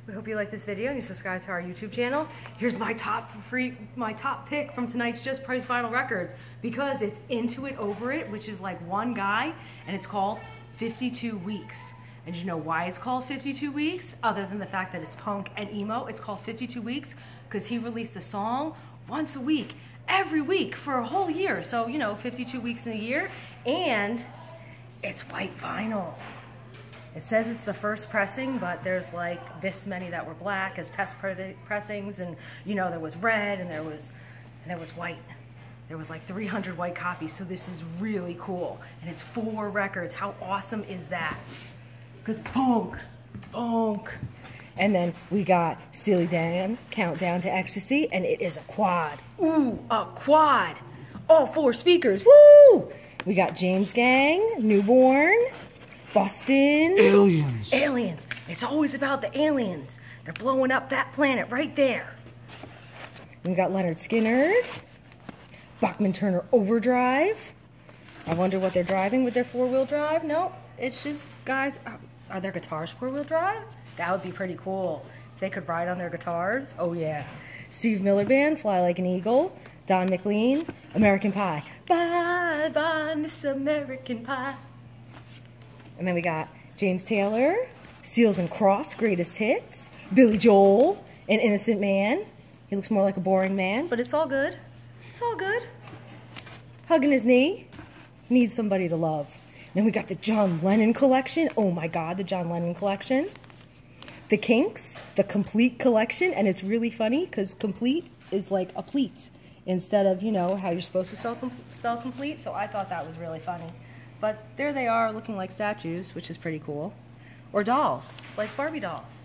We hope you like this video and you subscribe to our YouTube channel. Here's my top pick from tonight's Just Price Vinyl Records, because it's Into It Over It, which is like one guy, and it's called 52 Weeks. And you know why it's called 52 Weeks? Other than the fact that it's punk and emo, it's called 52 Weeks because he released a song once a week, every week for a whole year. So, you know, 52 weeks in a year, and it's white vinyl. It says it's the first pressing, but there's like this many that were black as test pressings, and you know, there was red and there was white. There was like 300 white copies, so this is really cool. And it's 4 records. How awesome is that? Because it's punk. It's punk. And then we got Steely Dan, Countdown to Ecstasy, and it is a quad. Ooh, a quad. All 4 speakers. Woo! We got James Gang, Newborn, Boston. Aliens. Aliens. It's always about the aliens. They're blowing up that planet right there. We got Leonard Skinner, Bachman Turner Overdrive. I wonder what they're driving with their 4-wheel drive. Nope, it's just guys. Are their guitars 4-wheel drive? That would be pretty cool if they could ride on their guitars. Oh yeah. Steve Miller Band, Fly Like an Eagle. Don McLean, American Pie. Bye bye, Miss American Pie. And then we got James Taylor, Seals and Croft, Greatest Hits. Billy Joel, An Innocent Man. He looks more like a boring man, but it's all good. It's all good. Hugging his knee. Needs somebody to love. Then we got the John Lennon collection. Oh my God, the John Lennon collection. The Kinks, the Complete collection. And it's really funny because complete is like a pleat instead of, you know, how you're supposed to spell complete. So I thought that was really funny. But there they are looking like statues, which is pretty cool. Or dolls, like Barbie dolls.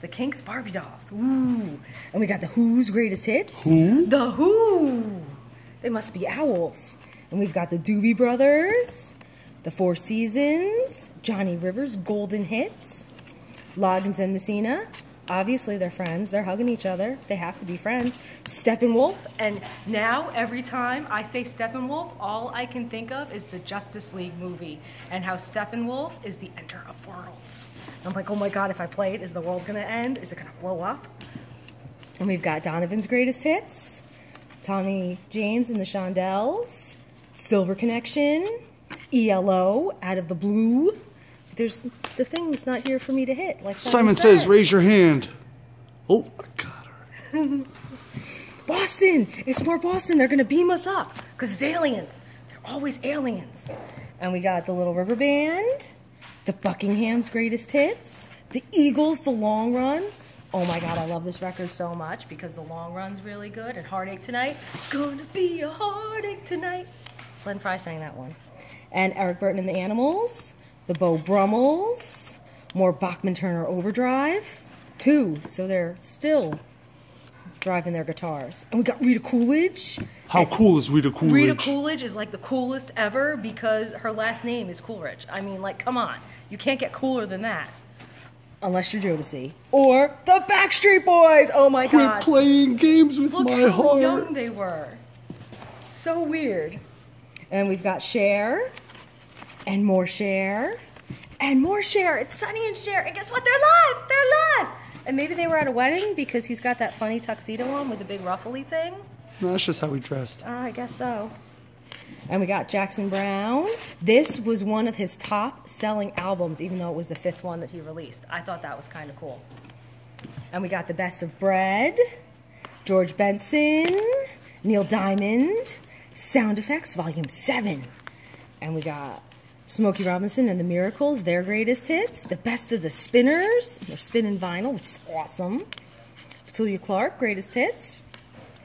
The Kinks Barbie dolls. Ooh. And we got the Who's Greatest Hits. Who? The Who. They must be owls. And we've got the Doobie Brothers, the Four Seasons, Johnny Rivers, Golden Hits, Loggins and Messina. Obviously they're friends. They're hugging each other. They have to be friends. Steppenwolf. And now every time I say Steppenwolf, all I can think of is the Justice League movie and how Steppenwolf is the ender of worlds. And I'm like, oh my God, if I play it, is the world going to end? Is it going to blow up? And we've got Donovan's Greatest Hits, Tommy James and the Shondells, Silver Connection, ELO, Out of the Blue. There's the thing's not here for me to hit. Like Simon says, raise your hand. Oh, I got her. Boston! It's more Boston. They're going to beam us up because it's aliens. They're always aliens. And we got the Little River Band, the Buckingham's Greatest Hits, the Eagles, The Long Run. Oh my God, I love this record so much because The Long Run's really good. And Heartache Tonight. It's going to be a heartache tonight. Glenn Frey sang that one. And Eric Burton and the Animals, the Beau Brummels, more Bachman Turner Overdrive, 2, so they're still driving their guitars. And we got Rita Coolidge. How cool is Rita Coolidge? Rita Coolidge is like the coolest ever because her last name is Coolidge. I mean, like, come on. You can't get cooler than that. Unless you're Jodeci. Or the Backstreet Boys! Oh my God. Quit playing games with Look my how heart. young they were. So weird. And we've got Cher. And more Cher. And more Cher. It's Sonny and Cher. And guess what? They're live. They're live. And maybe they were at a wedding because he's got that funny tuxedo on with the big ruffly thing. No, that's just how he dressed. I guess so. And we got Jackson Browne. This was one of his top-selling albums, even though it was the 5th one that he released. I thought that was kind of cool. And we got The Best of Bread, George Benson, Neil Diamond, Sound Effects, Volume 7. And we got Smokey Robinson and the Miracles, their greatest hits. The Best of the Spinners, they're spinning vinyl, which is awesome. Petulia Clark, greatest hits.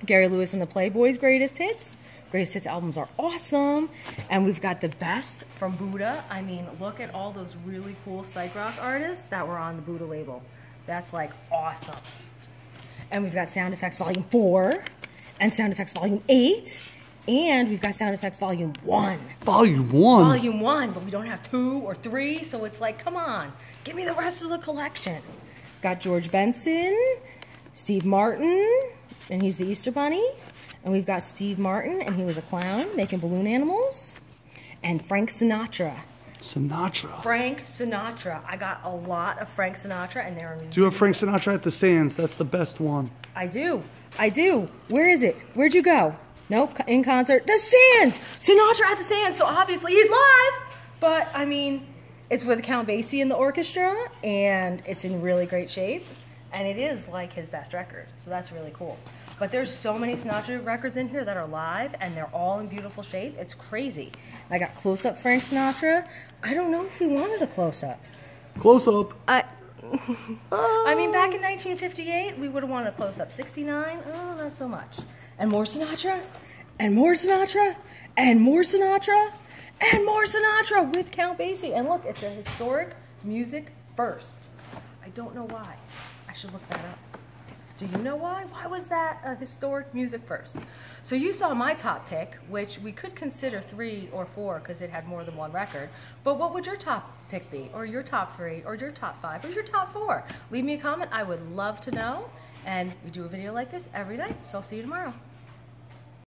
Gary Lewis and the Playboys, greatest hits. Greatest hits albums are awesome. And we've got the best from Buddha. I mean, look at all those really cool psych rock artists that were on the Buddha label. That's like awesome. And we've got Sound Effects Volume 4 and Sound Effects Volume 8. And we've got Sound Effects Volume 1. Volume 1? Volume 1, but we don't have 2 or 3, so it's like, come on. Give me the rest of the collection. Got George Benson, Steve Martin, and he's the Easter Bunny. And we've got Steve Martin, and he was a clown making balloon animals. And Frank Sinatra, Sinatra. Frank Sinatra. I got a lot of Frank Sinatra, and they're Do you have Frank Sinatra at the Sands? That's the best one. I do. I do. Where is it? Where'd you go? Nope, in concert. The Sands! Sinatra at the Sands, so obviously he's live! But, I mean, it's with Count Basie in the orchestra, and it's in really great shape, and it is like his best record, so that's really cool. But there's so many Sinatra records in here that are live, and they're all in beautiful shape. It's crazy. I got close-up Frank Sinatra. I don't know if we wanted a close-up. Close-up. I mean, back in 1958, we would have wanted a close-up. 69, oh, not so much. And more Sinatra, and more Sinatra, and more Sinatra, and more Sinatra with Count Basie. And look, it's a historic music first. I don't know why. I should look that up. Do you know why? Why was that a historic music first? So you saw my top pick, which we could consider 3 or 4 because it had more than one record. But what would your top pick be? Or your top 3? Or your top 5? Or your top 4? Leave me a comment. I would love to know. And we do a video like this every night. So I'll see you tomorrow.